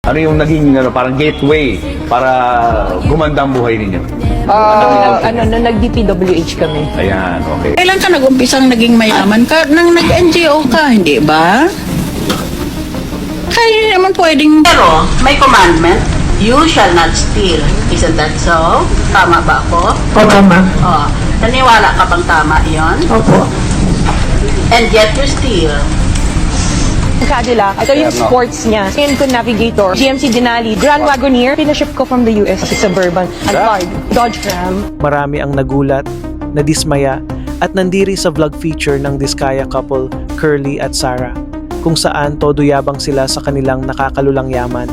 Ano yung naging parang gateway para gumanda ang buhay ninyo? Nag-DPWH kami. Ayan, okay. Kailan ka nag-umpisang naging mayaman ka? Nang nag-NGO ka, hindi ba? Kaya naman pwedeng... Pero may commandment, you shall not steal. Isn't that so? Tama ba ako? O, tama. Oh, naniwala ka bang tama yon? Opo. And yet you steal. Ang Cadillac, ito yung sports niya. Ngayon ko Navigator, GMC Denali, Grand Wagoneer, pinaship ko from the US sa Suburban, Alphard, Dodge Ram. Marami ang nagulat, nadismaya, at nandiri sa vlog feature ng Diskaya couple, Curly at Sarah, kung saan todo yabang sila sa kanilang nakakalulang yaman.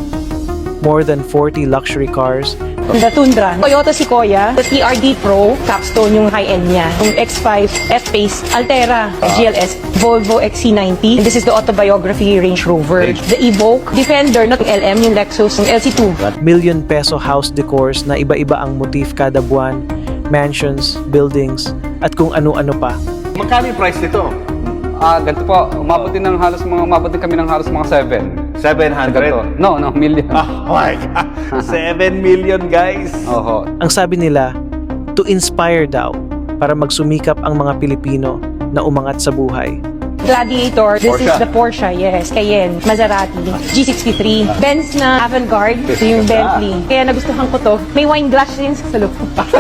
More than 40 luxury cars, The Tundra, Toyota Sequoia, the TRD Pro, Capstone yung high-end niya, yung X5, F-Pace, Altera, GLS, Volvo XC90, and this is the autobiography Range Rover, the Evoque, Defender, not LM, yung Lexus, yung LC2. million peso house decors na iba-iba ang motif kada buwan, mansions, buildings, at kung ano-ano pa. Magkano yung price nito? Ganito po, umabot din kami ng halos mga 7. 700? No, million. Oh my God! 7 million, guys! Oho. Ang sabi nila, to inspire daw para magsumikap ang mga Pilipino na umangat sa buhay. Gladiator, this Porsche. is the Porsche, yes, Cayenne, Maserati, G63, Benz na Avantgarde, ito yung Bentley. Kaya nagustuhan ko to. May wine glass din sa loob.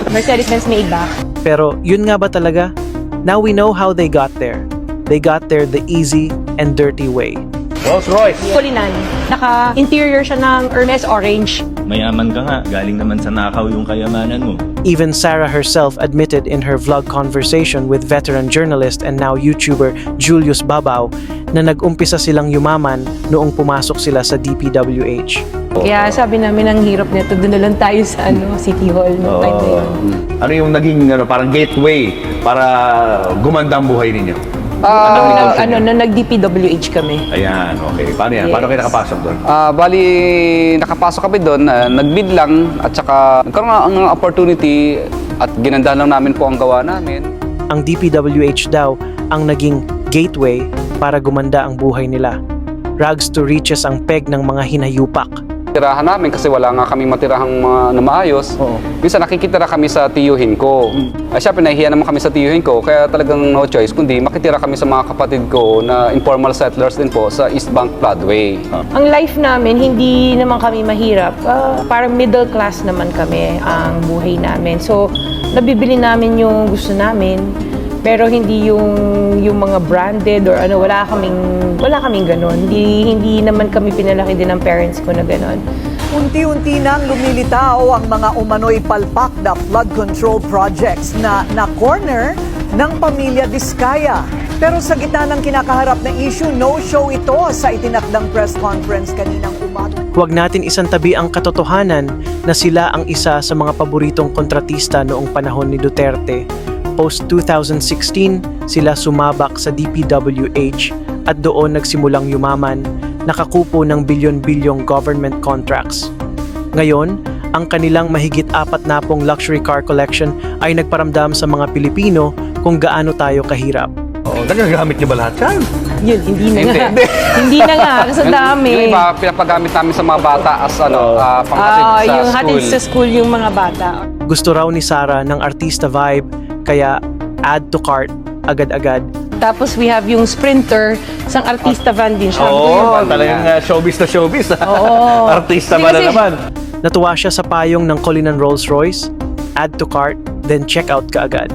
Mercedes-Benz Maybach. Pero yun nga ba talaga? Now we know how they got there. They got there the easy and dirty way. Rolls Royce! Kulinan. Naka-interior siya ng Hermes Orange. Mayaman ka nga, galing naman sa nakaw yung kayamanan mo. Even Sarah herself admitted in her vlog conversation with veteran journalist and now YouTuber Julius Babaw na nag-umpisa silang yumaman noong pumasok sila sa DPWH. Kaya sabi namin ang hirap nito, doon na lang tayo sa City Hall noong time na yun. Ano yung naging parang gateway para gumanda ang buhay ninyo? Nag-DPWH kami. Ayan, okay. Paano yan? Yes. Paano kayo nakapasok doon? Bali, nakapasok kami doon, nagbid lang at saka nagkaroon ng opportunity at ginandahan lang namin po ang gawa namin. Ang DPWH daw ang naging gateway para gumanda ang buhay nila. Rags to riches ang peg ng mga hinayupak. Tirahan namin kasi wala nga kaming matirahang na maayos. Minsan nakikitira kami sa tiyuhin ko. Siyempre nahihiya naman kami sa tiyuhin ko, kaya talagang no choice kundi makitira kami sa mga kapatid ko na informal settlers din po sa East Bank Floodway. Ang life namin, hindi naman kami mahirap. Parang middle class naman kami ang buhay namin. So, nabibili namin yung gusto namin. Pero hindi yung mga branded or wala kaming ganon. Hindi naman kami pinalaki din ng parents ko na ganon. Unti-unti nang lumilitaw ang mga umano'y palpak na flood control projects na na-corner ng pamilya Diskaya. Pero sa gitna ng kinakaharap na issue, no-show ito sa itinakdang press conference kaninang umaga. Huwag natin isantabi ang katotohanan na sila ang isa sa mga paboritong kontratista noong panahon ni Duterte. Post-2016, sila sumabak sa DPWH at doon nagsimulang yumaman, nakakupo ng bilyon-bilyong government contracts. Ngayon, ang kanilang mahigit 40 luxury car collection ay nagparamdam sa mga Pilipino kung gaano tayo kahirap. Nagagamit niyo ba lahat yan? Yun, hindi na nga. Hindi na nga, kasi dami. Yung iba, pinapagamit namin sa mga bata as panghatid sa Yung school. hatid sa school yung mga bata. Gusto raw ni Sarah ng artista vibe, kaya add to cart agad-agad. Tapos we have yung Sprinter, isang artista van din siya. Talagang showbiz na showbiz. Oo. Artista Hindi ba na kasi- naman? Natuwa siya sa payong ng Cullinan Rolls Royce, add to cart, then check out kaagad.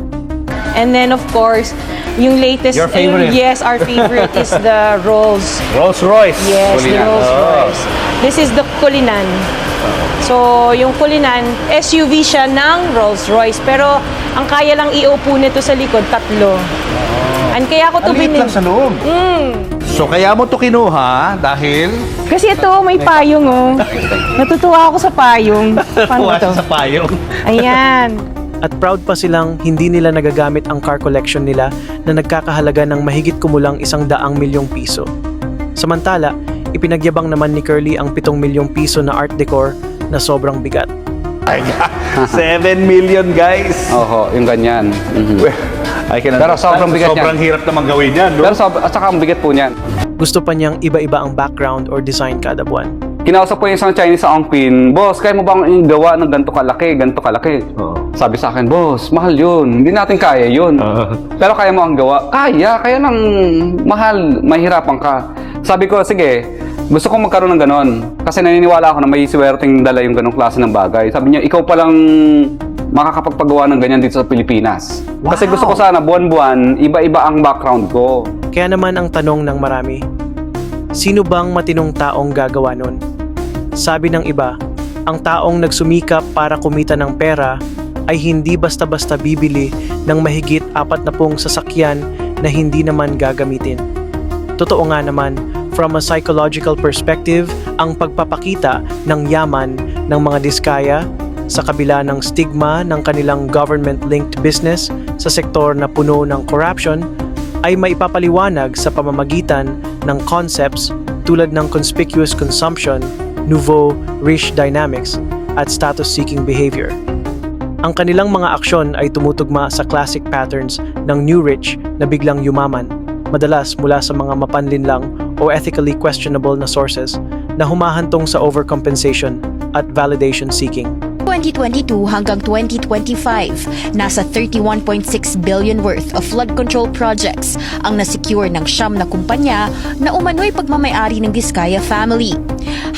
And then of course, yung latest, Your favorite? yes, our favorite is the Rolls. Rolls Royce. Yes, the Cullinan. Rolls Royce. This is the Cullinan. So, yung Cullinan, SUV siya ng Rolls Royce. Pero, ang kaya lang iupo nito sa likod, 3. And kaya ko to Ang liit lang sa loob. So, kaya mo to kinuha dahil Kasi ito, may payong oh. Natutuwa ako sa payong. Paano to? sa payong. Ayan. At proud pa silang hindi nila nagagamit ang car collection nila na nagkakahalaga ng mahigit kumulang 100 milyong piso. Samantala, ipinagyabang naman ni Curly ang 7 milyong piso na art decor na sobrang bigat. 7 million, guys. Oho, yung ganyan. I can Pero understand. sobrang bigat Sobrang niyan. hirap naman gawin yan, no? Pero at saka ang bigat po niyan. Gusto pa niyang iba-iba ang background or design kada buwan. Kinausap ko yung isang Chinese sa Ongpin, boss, kaya mo bang gawa ng ganito kalaki, ganito kalaki? Oo. Sabi sa akin, boss, mahal yun. Hindi natin kaya yun. Pero kaya mo ang gawa? Kaya lang mahal, mahirapan ka. Sabi ko, sige, gusto kong magkaroon ng ganon. Kasi naniniwala ako na may swerteng dala yung ganong klase ng bagay. Sabi niya, ikaw palang makakapagpagawa ng ganyan dito sa Pilipinas. Kasi gusto ko sana, buwan-buwan, iba-iba ang background ko. Kaya naman ang tanong ng marami, sino bang matinong taong gagawa nun? Sabi ng iba, ang taong nagsumikap para kumita ng pera ay hindi basta-basta bibili ng mahigit 40 sasakyan na hindi naman gagamitin. Totoo nga naman, from a psychological perspective, ang pagpapakita ng yaman ng mga diskaya sa kabila ng stigma ng kanilang government-linked business sa sektor na puno ng corruption ay maipapaliwanag sa pamamagitan ng concepts tulad ng conspicuous consumption, nouveau riche dynamics, at status-seeking behavior. Ang kanilang mga aksyon ay tumutugma sa classic patterns ng new rich na biglang yumaman, madalas mula sa mga mapanlinlang o ethically questionable na sources na humahantong sa overcompensation at validation seeking. 2022 hanggang 2025, nasa 31.6 billion worth of flood control projects ang nasecure ng 9 na kumpanya na umano'y pagmamayari ng Diskaya family.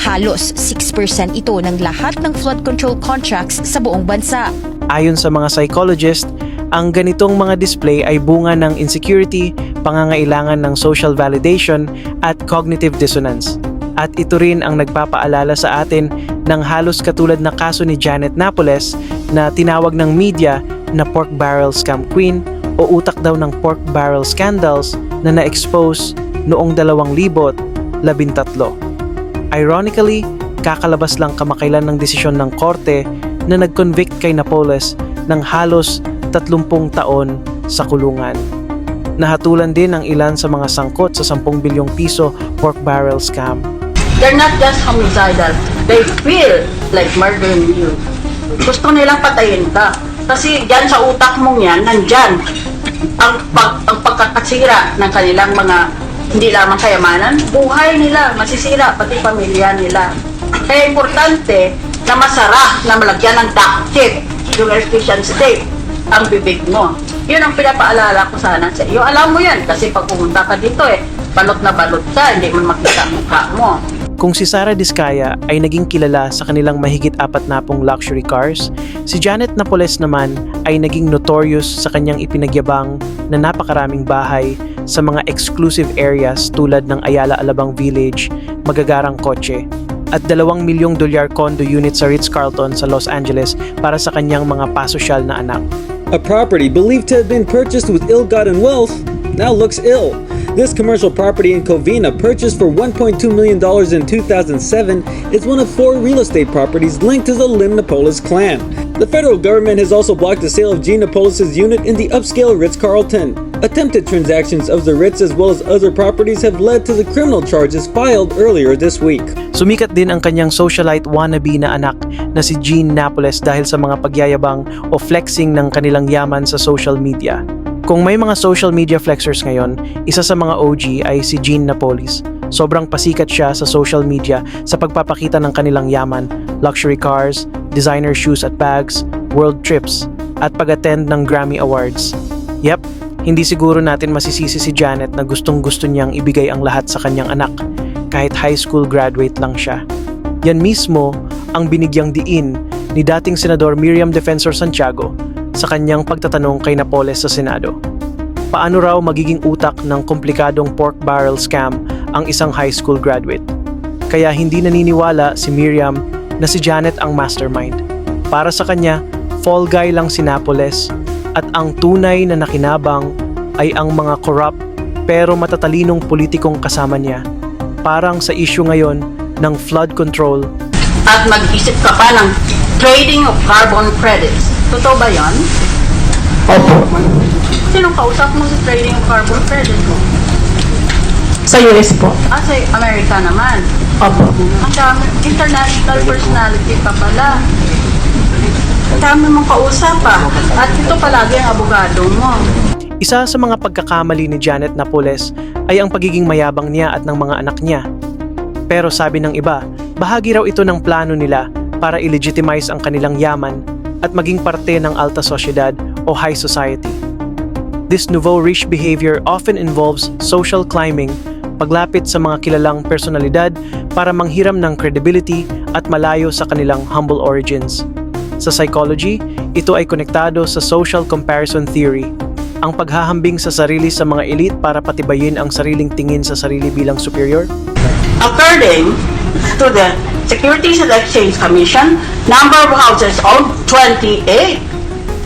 Halos 6% ito ng lahat ng flood control contracts sa buong bansa. Ayon sa mga psychologist, ang ganitong mga display ay bunga ng insecurity, pangangailangan ng social validation at cognitive dissonance. At ito rin ang nagpapaalala sa atin ng halos katulad na kaso ni Janet Napoles na tinawag ng media na pork barrel scam queen o utak daw ng pork barrel scandals na na-expose noong 2013. Ironically, kakalabas lang kamakailan ng desisyon ng korte na nag-convict kay Napoles ng halos 30 taon sa kulungan. Nahatulan din ang ilan sa mga sangkot sa 10 bilyong piso pork barrel scam. They're not just homicidal. They feel like murdering you. Gusto nilang patayin ka. Kasi dyan sa utak mong yan, nandyan ang pagkakasira ng kanilang mga hindi lamang kayamanan, buhay nila, masisira, pati pamilya nila. Kaya importante na masara, na malagyan ng duct tape, yung electrician tape, ang bibig mo. Yun ang pinapaalala ko sana sa iyo. Alam mo yan, kasi pag pumunta ka dito balot na balot ka, hindi mo makita ang mukha mo. Kung si Sara Diskaya ay naging kilala sa kanilang mahigit 40 luxury cars, si Janet Napoles naman ay naging notorious sa kanyang ipinagyabang na napakaraming bahay sa mga exclusive areas tulad ng Ayala Alabang Village, magagarang kotse, at $2 milyong condo unit sa Ritz-Carlton sa Los Angeles para sa kanyang mga pasosyal na anak. A property believed to have been purchased with ill-gotten wealth now looks ill. This commercial property in Covina, purchased for $1.2 million in 2007, is one of 4 real estate properties linked to the Lim Napoles clan. The federal government has also blocked the sale of Jean Napoles' unit in the upscale Ritz-Carlton. Attempted transactions of the Ritz as well as other properties have led to the criminal charges filed earlier this week. Sumikat din ang kanyang socialite wannabe na anak na si Jean Napoles dahil sa mga pagyayabang o flexing ng kanilang yaman sa social media. Kung may mga social media flexers ngayon, isa sa mga OG ay si Jean Napoles. Sobrang pasikat siya sa social media sa pagpapakita ng kanilang yaman, luxury cars, designer shoes at bags, world trips, at pag-attend ng Grammy Awards. Yep, hindi siguro natin masisisi si Janet na gustong-gusto niyang ibigay ang lahat sa kanyang anak, kahit high school graduate lang siya. Yan mismo ang binigyang diin ni dating Senador Miriam Defensor Santiago sa kanyang pagtatanong kay Napoles sa Senado. Paano raw magiging utak ng komplikadong pork barrel scam ang isang high school graduate? Kaya hindi naniniwala si Miriam na si Janet ang mastermind. Para sa kanya, fall guy lang si Napoles at ang tunay na nakinabang ay ang mga corrupt pero matatalinong politikong kasama niya. Parang sa issue ngayon ng flood control. At mag-isip ka pa ng trading of carbon credits. Totoo ba yan? Opo. Sinong kausap mo sa trading of carbon credits mo? Sa US po. Sa Amerika naman. Opo. Ang dami, international personality pa pala. Ang dami mong kausap pa. At ito palagi ang abogado mo. Isa sa mga pagkakamali ni Janet Napoles ay ang pagiging mayabang niya at ng mga anak niya. Pero sabi ng iba, Bahagi raw ito ng plano nila para i-legitimize ang kanilang yaman at maging parte ng alta sosyedad o high society. This nouveau riche behavior often involves social climbing, paglapit sa mga kilalang personalidad para manghiram ng credibility at malayo sa kanilang humble origins. Sa psychology, ito ay konektado sa social comparison theory, ang paghahambing sa sarili sa mga elite para patibayin ang sariling tingin sa sarili bilang superior. According to the Securities and Exchange Commission, number of houses owned 28.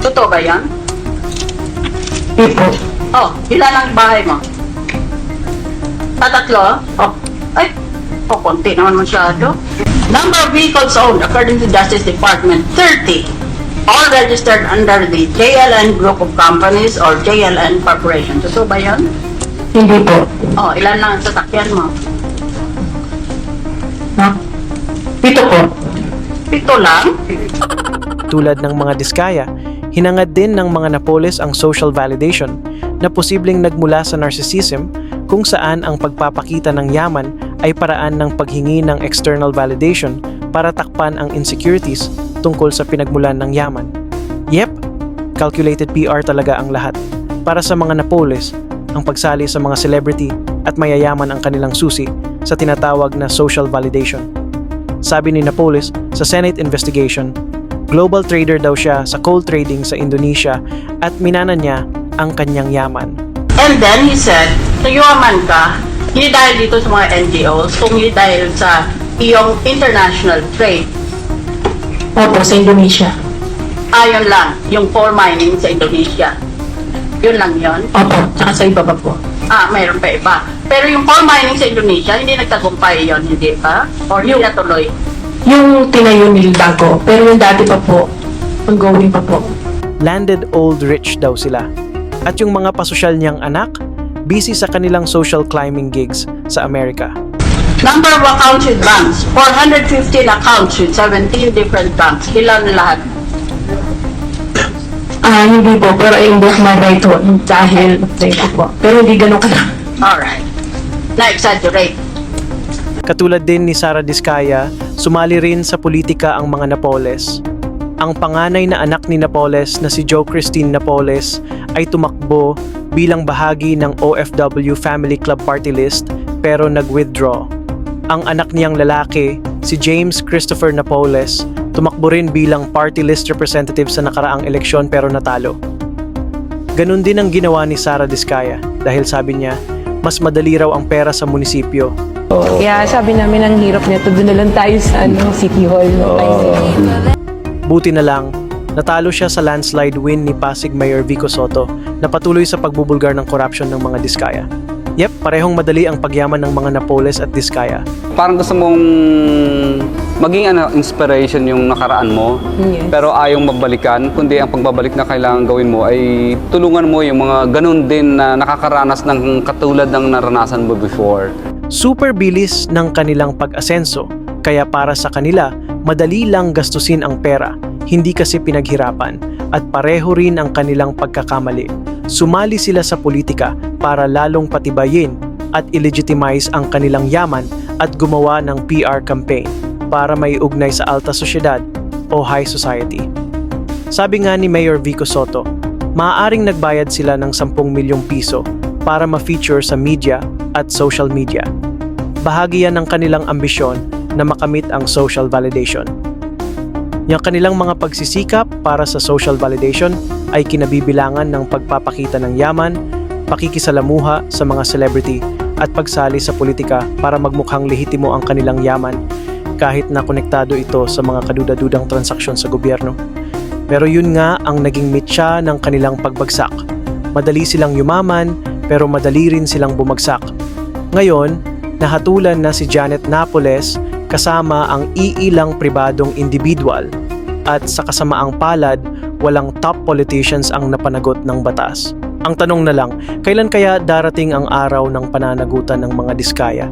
Totoo ba yan? Oh, ilan ang bahay mo? Tatlo? Oh, ay, konti naman masyado. Number of vehicles owned according to Justice Department, 30. All registered under the JLN Group of Companies or JLN Corporation. Totoo ba yan? Hindi po. Oh, ilan lang ang sasakyan mo? Pito po. Pito lang? Tulad ng mga Diskaya, hinangad din ng mga Napoles ang social validation na posibleng nagmula sa narcissism kung saan ang pagpapakita ng yaman ay paraan ng paghingi ng external validation para takpan ang insecurities tungkol sa pinagmulan ng yaman. Yep, calculated PR talaga ang lahat. Para sa mga Napoles, ang pagsali sa mga celebrity at mayayaman ang kanilang susi sa tinatawag na social validation. Sabi ni Napoles sa Senate investigation, global trader daw siya sa coal trading sa Indonesia at minana niya ang kanyang yaman. And then he said, nayuaman ka, hindi dahil dito sa mga NGOs, kundi dahil sa iyong international trade. Opo, sa Indonesia. Ayon lang, yung coal mining sa Indonesia. Yun lang yun. Opo, tsaka sa iba pa po. Mayroon pa iba. Pero yung coal mining sa Indonesia, hindi nagtagumpay yun, hindi pa? Or hindi natuloy? Yung tinayo nila bago, pero yung dati pa po, ongoing pa po. Landed old rich daw sila. At yung mga pasosyal niyang anak, busy sa kanilang social climbing gigs sa Amerika. Number of accounts with banks, 415 accounts with 17 different banks. Ilan lahat? Hindi po, pero i-invoke my right to dahil po. Pero hindi ganun ka na. Alright. Na-exaggerate. Katulad din ni Sara Diskaya, sumali rin sa politika ang mga Napoles. Ang panganay na anak ni Napoles na si Jo Christine Napoles ay tumakbo bilang bahagi ng OFW Family Club Party List pero nag-withdraw. Ang anak niyang lalaki, si James Christopher Napoles, tumakbo rin bilang party list representative sa nakaraang eleksyon pero natalo. Ganun din ang ginawa ni Sara Diskaya dahil sabi niya, mas madali raw ang pera sa munisipyo. Kaya sabi namin ang hirap nito, doon na lang tayo sa City Hall. Buti na lang, natalo siya sa landslide win ni Pasig Mayor Vico Soto na patuloy sa pagbubulgar ng korupsyon ng mga Diskaya. Yep, parehong madali ang pagyaman ng mga Napoles at Diskaya. Parang gusto mong maging inspiration yung nakaraan mo, Yes. pero ayaw magbalikan, kundi ang pagbabalik na kailangan gawin mo ay tulungan mo yung mga ganun din na nakakaranas ng katulad ng naranasan mo before. Super bilis ng kanilang pag-asenso, kaya para sa kanila, madali lang gastusin ang pera, hindi kasi pinaghirapan, at pareho rin ang kanilang pagkakamali. Sumali sila sa politika para lalong patibayin at i-legitimize ang kanilang yaman at gumawa ng PR campaign para may ugnay sa alta sosyedad o high society. Sabi nga ni Mayor Vico Soto, maaaring nagbayad sila ng 10 milyong piso para ma-feature sa media at social media. Bahagi yan ng kanilang ambisyon na makamit ang social validation. Yung kanilang mga pagsisikap para sa social validation ay kinabibilangan ng pagpapakita ng yaman, pakikisalamuha sa mga celebrity at pagsali sa politika para magmukhang lehitimo ang kanilang yaman kahit na konektado ito sa mga kaduda-dudang transaksyon sa gobyerno. Pero yun nga ang naging mitya ng kanilang pagbagsak. Madali silang yumaman pero madali rin silang bumagsak. Ngayon, nahatulan na si Janet Napoles kasama ang iilang pribadong individual at sa kasamaang palad, walang top politicians ang napanagot ng batas. Ang tanong na lang, kailan kaya darating ang araw ng pananagutan ng mga Diskaya?